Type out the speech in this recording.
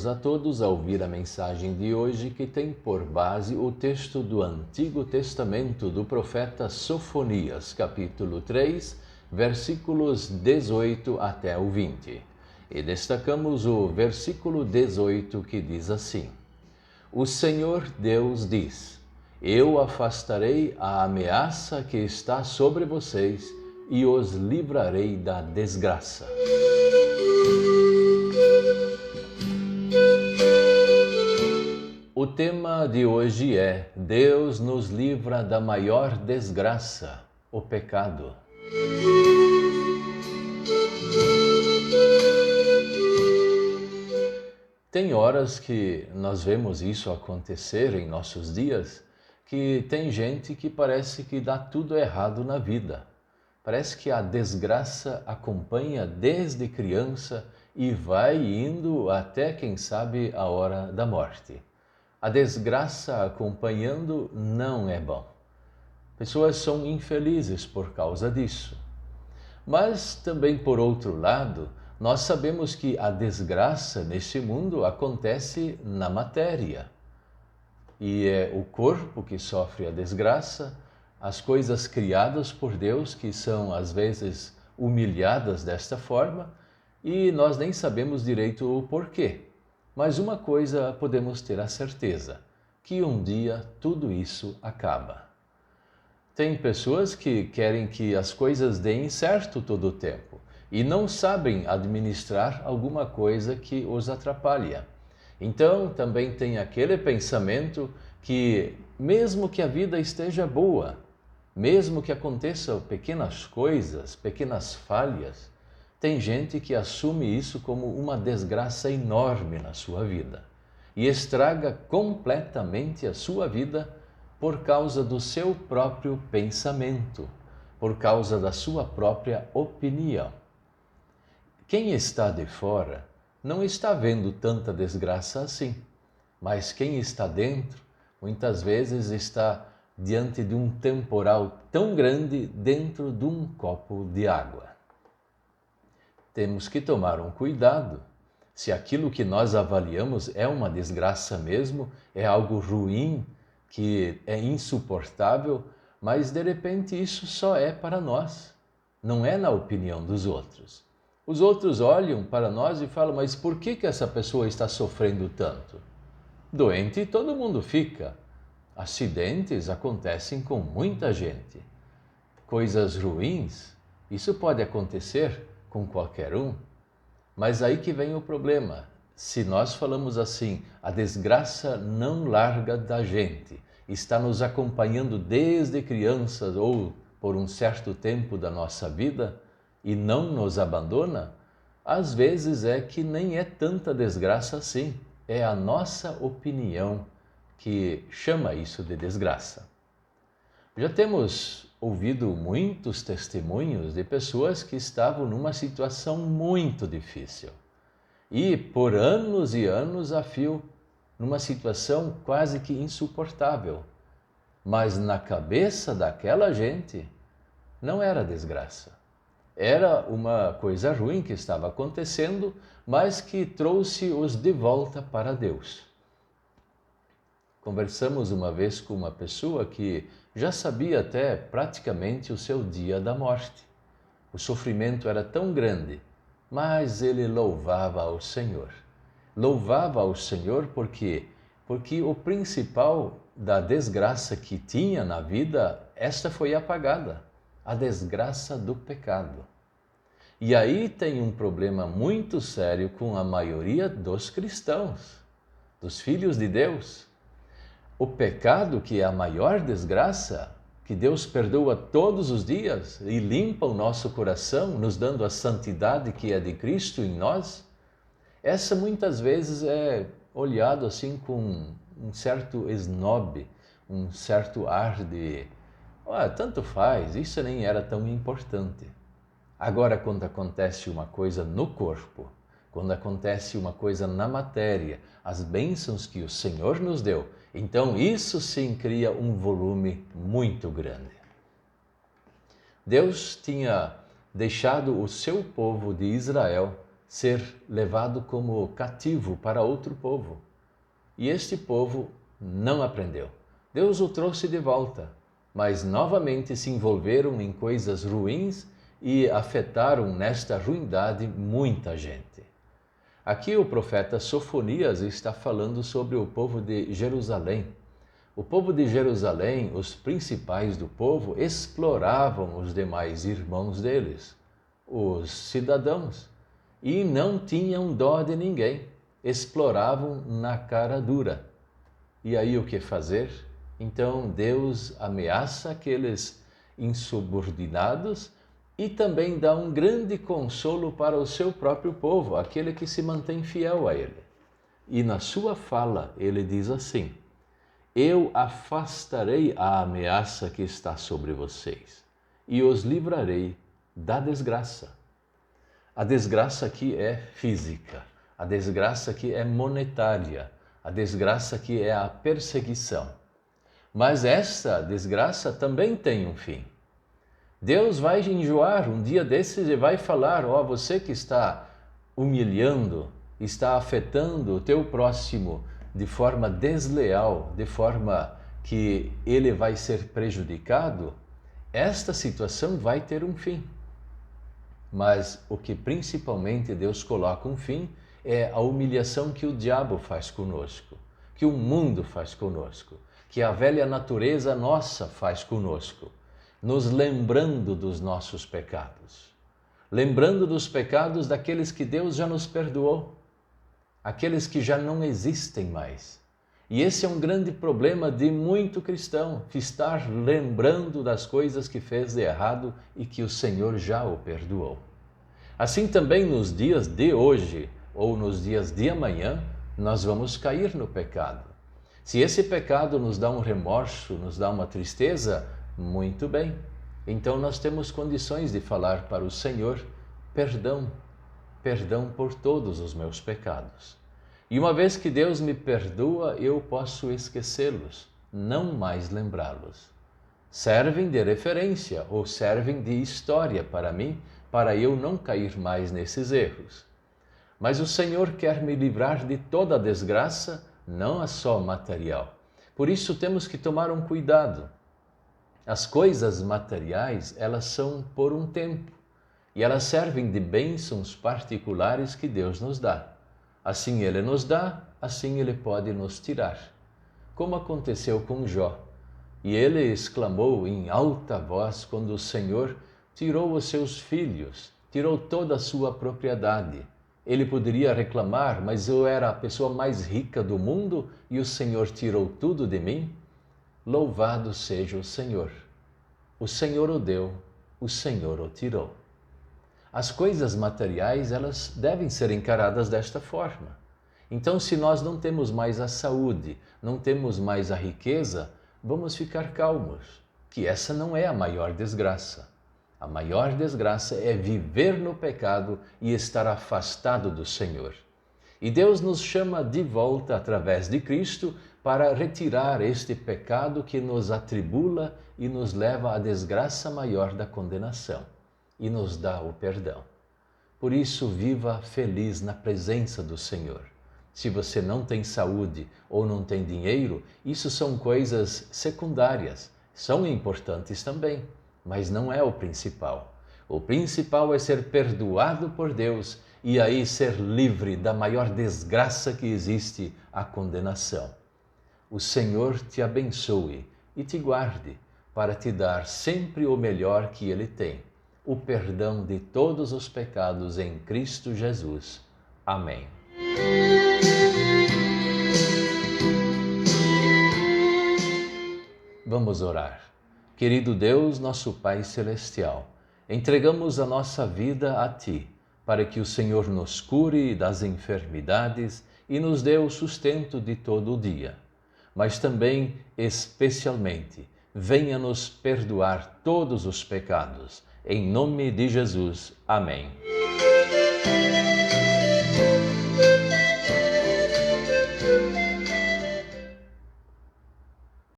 Convidamos a todos a ouvir a mensagem de hoje, que tem por base o texto do Antigo Testamento do profeta Sofonias, capítulo 3, versículos 18 até o 20. E destacamos o versículo 18, que diz assim: O Senhor Deus diz: Eu afastarei a ameaça que está sobre vocês e os livrarei da desgraça. O tema de hoje é: Deus nos livra da maior desgraça, o pecado. Tem horas que nós vemos isso acontecer em nossos dias, que tem gente que parece que dá tudo errado na vida. Parece que a desgraça acompanha desde criança e vai indo até, quem sabe, a hora da morte. A desgraça acompanhando não é bom. Pessoas são infelizes por causa disso. Mas também, por outro lado, nós sabemos que a desgraça neste mundo acontece na matéria. E é o corpo que sofre a desgraça, as coisas criadas por Deus que são às vezes humilhadas desta forma, e nós nem sabemos direito o porquê. Mas uma coisa podemos ter a certeza, que um dia tudo isso acaba. Tem pessoas que querem que as coisas deem certo todo o tempo e não sabem administrar alguma coisa que os atrapalha. Então também tem aquele pensamento que mesmo que a vida esteja boa, mesmo que aconteçam pequenas coisas, pequenas falhas, tem gente que assume isso como uma desgraça enorme na sua vida e estraga completamente a sua vida por causa do seu próprio pensamento, por causa da sua própria opinião. Quem está de fora não está vendo tanta desgraça assim, mas quem está dentro muitas vezes está diante de um temporal tão grande dentro de um copo de água. Temos que tomar um cuidado. Se aquilo que nós avaliamos é uma desgraça mesmo, é algo ruim, que é insuportável, mas de repente isso só é para nós, não é na opinião dos outros. Os outros olham para nós e falam: mas por que essa pessoa está sofrendo tanto? Doente todo mundo fica. Acidentes acontecem com muita gente. Coisas ruins, isso pode acontecer com qualquer um. Mas aí que vem o problema. Se nós falamos assim, a desgraça não larga da gente, está nos acompanhando desde crianças ou por um certo tempo da nossa vida e não nos abandona, às vezes é que nem é tanta desgraça assim, é a nossa opinião que chama isso de desgraça. Já temos ouvido muitos testemunhos de pessoas que estavam numa situação muito difícil e por anos e anos a fio, numa situação quase que insuportável. Mas na cabeça daquela gente não era desgraça. Era uma coisa ruim que estava acontecendo, mas que trouxe-os de volta para Deus. Conversamos uma vez com uma pessoa que já sabia até praticamente o seu dia da morte. O sofrimento era tão grande, mas ele louvava ao Senhor. Louvava ao Senhor porque o principal da desgraça que tinha na vida, esta foi apagada, a desgraça do pecado. E aí tem um problema muito sério com a maioria dos cristãos, dos filhos de Deus. O pecado, que é a maior desgraça, que Deus perdoa todos os dias e limpa o nosso coração, nos dando a santidade que é de Cristo em nós, essa muitas vezes é olhado assim com um certo esnobe, um certo ar de tanto faz, isso nem era tão importante. Agora, quando acontece uma coisa no corpo, quando acontece uma coisa na matéria, as bênçãos que o Senhor nos deu, então isso sim cria um volume muito grande. Deus tinha deixado o seu povo de Israel ser levado como cativo para outro povo. E este povo não aprendeu. Deus o trouxe de volta, mas novamente se envolveram em coisas ruins e afetaram nesta ruindade muita gente. Aqui o profeta Sofonias está falando sobre o povo de Jerusalém. O povo de Jerusalém, os principais do povo, exploravam os demais irmãos deles, os cidadãos, e não tinham dó de ninguém, exploravam na cara dura. E aí o que fazer? Então Deus ameaça aqueles insubordinados e também dá um grande consolo para o seu próprio povo, aquele que se mantém fiel a ele. E na sua fala ele diz assim: eu afastarei a ameaça que está sobre vocês e os livrarei da desgraça. A desgraça aqui é física, a desgraça aqui é monetária, a desgraça aqui é a perseguição. Mas essa desgraça também tem um fim. Deus vai enjoar um dia desses e vai falar: ó, você que está humilhando, está afetando o teu próximo de forma desleal, de forma que ele vai ser prejudicado, esta situação vai ter um fim. Mas o que principalmente Deus coloca um fim é a humilhação que o diabo faz conosco, que o mundo faz conosco, que a velha natureza nossa faz conosco, nos lembrando dos nossos pecados, lembrando dos pecados daqueles que Deus já nos perdoou, aqueles que já não existem mais. E esse é um grande problema de muito cristão, que estar lembrando das coisas que fez de errado e que o Senhor já o perdoou. Assim também nos dias de hoje ou nos dias de amanhã, nós vamos cair no pecado. Se esse pecado nos dá um remorso, nos dá uma tristeza, muito bem. Então nós temos condições de falar para o Senhor: perdão, perdão por todos os meus pecados. E uma vez que Deus me perdoa, eu posso esquecê-los, não mais lembrá-los. Servem de referência ou servem de história para mim, para eu não cair mais nesses erros. Mas o Senhor quer me livrar de toda a desgraça, não a só material. Por isso temos que tomar um cuidado. As coisas materiais, elas são por um tempo e elas servem de bênçãos particulares que Deus nos dá. Assim Ele nos dá, assim Ele pode nos tirar. Como aconteceu com Jó. E ele exclamou em alta voz quando o Senhor tirou os seus filhos, tirou toda a sua propriedade. Ele poderia reclamar: mas eu era a pessoa mais rica do mundo e o Senhor tirou tudo de mim? Louvado seja o Senhor. O Senhor o deu, o Senhor o tirou. As coisas materiais, elas devem ser encaradas desta forma. Então, se nós não temos mais a saúde, não temos mais a riqueza, vamos ficar calmos, que essa não é a maior desgraça. A maior desgraça é viver no pecado e estar afastado do Senhor. E Deus nos chama de volta através de Cristo para retirar este pecado que nos atribula e nos leva à desgraça maior da condenação, e nos dá o perdão. Por isso, viva feliz na presença do Senhor. Se você não tem saúde ou não tem dinheiro, isso são coisas secundárias, são importantes também, mas não é o principal. O principal é ser perdoado por Deus e aí ser livre da maior desgraça que existe, a condenação. O Senhor te abençoe e te guarde para te dar sempre o melhor que Ele tem, o perdão de todos os pecados em Cristo Jesus. Amém. Vamos orar. Querido Deus, nosso Pai Celestial, entregamos a nossa vida a Ti, para que o Senhor nos cure das enfermidades e nos dê o sustento de todo o dia. Mas também, especialmente, venha nos perdoar todos os pecados. Em nome de Jesus. Amém.